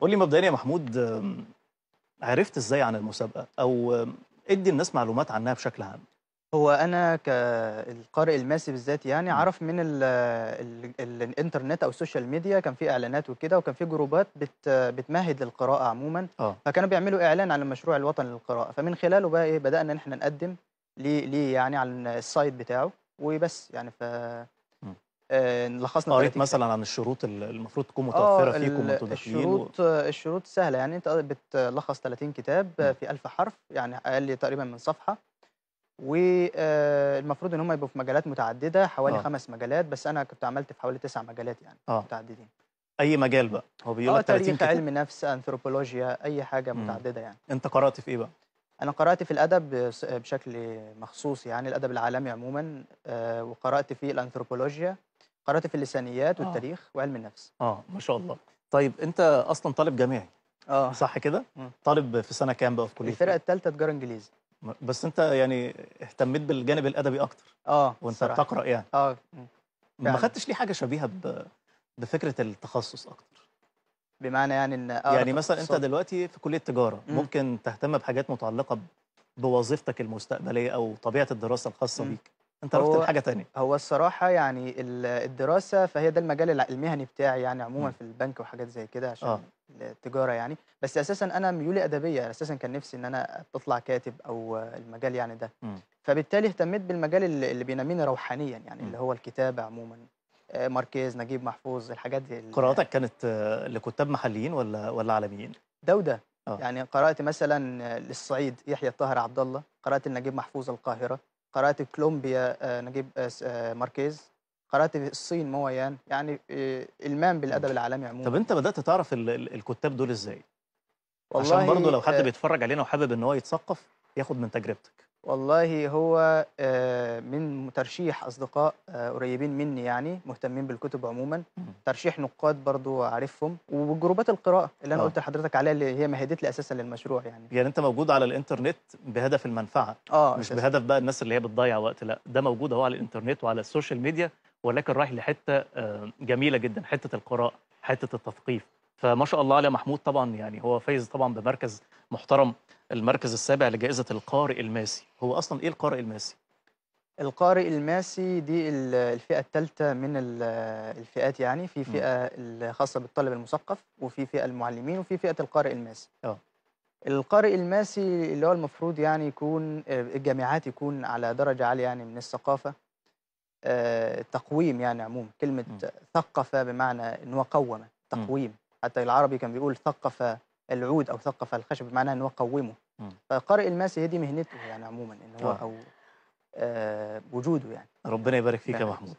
قول لي مبدئيا يا محمود، عرفت ازاي عن المسابقة، او ادي الناس معلومات عنها بشكل عام. هو أنا كالقارئ الماسي بالذات يعني مم. أعرف من الإنترنت أو السوشيال ميديا، كان في إعلانات وكده، وكان في جروبات بتمهد للقراءة عمومًا، اه. فكانوا بيعملوا إعلان عن المشروع الوطني للقراءة، فمن خلاله بقى إيه بدأنا إن إحنا نقدم ليه يعني على الsite بتاعه وبس يعني مم. لخصنا قريت 30 كتاب. مثلا عن الشروط اللي المفروض تكون متوفرة فيكم وانتوا داخلين الشروط سهلة، يعني أنت بتلخّص 30 كتاب مم. في 1000 حرف، يعني أقل تقريبًا من صفحة. المفروض إن هم يبقوا في مجالات متعددة، حوالي اه. 5 مجالات، بس أنا كنت عملت في حوالي 9 مجالات يعني اه. متعددين. اي مجال بقى، هو بيقول لك 30 تاريخ، كتاب. علم نفس، أنثروبولوجيا، أي حاجة مم. متعددة يعني. انت قرأت في ايه بقى؟ أنا قرأت في الأدب بشكل مخصوص يعني، الأدب العالمي عمومًا، وقرأت في الأنثروبولوجيا، قرأت في اللسانيات اه. والتاريخ وعلم النفس. اه، ما شاء الله. طيب انت اصلا طالب جامعي، آه. صح كده؟ إمم. طالب في سنة كام بقى، في كلية الفرقة ايه؟ التالتة تجارة إنجليزي. بس انت يعني اهتميت بالجانب الادبي اكتر وانت الصراحة. بتقرأ يعني. إمم. ما فعلًا. خدتش ليه حاجة شبيهة بفكرة التخصص اكتر؟ بمعنى يعني إن أقرا يعني مثلا انت تخصصات. دلوقتي في كلية تجارة، إمم. ممكن تهتم بحاجات متعلقة بوظيفتك المستقبلية او طبيعة الدراسة الخاصة إمم. بيك. انت رحت هو لحاجة تانية. هو الصراحة يعني الدراسة فهي ده المجال المهني بتاعي يعني عمومًا مم. في البنك وحاجات زي كده اه. عشان التجارة يعني، بس أساسًا أنا ميولي أدبية، أساسًا كان نفسي إن أنا أطلع كاتب أو المجال يعني ده، مم. فبالتالي اهتميت بالمجال اللي بينميني روحانيًا يعني، مم. اللي هو الكتابة عمومًا، ماركيز، نجيب محفوظ، الحاجات دي قراءاتك كانت لكتاب محليين ولا عالميين؟ ده وده، اه. يعني قرأت مثلًا للصعيد يحيى الطاهر عبد الله، قرأت لنجيب محفوظ القاهرة، قرأت كولومبيا نجيب س ماركيز، قرأت في الصين مو يان، يعني إلمام مم. بالأدب العالمي طب عمومًا انت يعني. بدأت تعرف الكتاب دول ازاي؟ عشان برضو والله لو حد بيتفرج علينا وحابب ان هو يتثقف، ياخد من تجربتك. والله هو من ترشيح أصدقاء قريبين مني يعني، مهتمين بالكتب عمومًا، مم. ترشيح نقاد برضه عارفهم، وجروبات القراءة اللي أنا اه، قُلت لحضرتك عليها اللي هي مهدت لي أساسًا للمشروع يعني. يعني انت موجود على الانترنت بهدف المنفعة، مش أساسًا. بهدف بقى الناس اللي هي بتضيع وقت، لا ده موجود اهو على الانترنت وعلى السوشيال ميديا، ولكن رايح لحتة جميلة جدا، حتة القراءة، حتة التثقيف. فما شاء الله على محمود، طبعا يعني هو فايز طبعا بمركز محترم، المركز السابع لجائزة القارئ الماسي. هو اصلا ايه القارئ الماسي؟ القارئ الماسي دي الفئة التالتة من الفئات يعني، في مم. فئة الخاصة بالطالب المثقف، وفي فئة المعلمين، وفي فئة القارئ الماسي. اه. القارئ الماسي اللي هو المفروض يعني يكون الجامعات يكون على درجة عالية يعني من الثقافة، التقويم يعني عمومًا، كلمة مم. ثقّف بمعنى إن هو قوّم، مم. تقويم، حتى العربي كان بيقول ثقّف العود أو ثقّف الخشب بمعنى إن هو قوّمه، مم. فالقارئ الماسي هي دي مهنته يعني عمومًا، إن هو اه، أو وجوده يعني. ربنا يبارك فيك الله يا يخليك. محمود.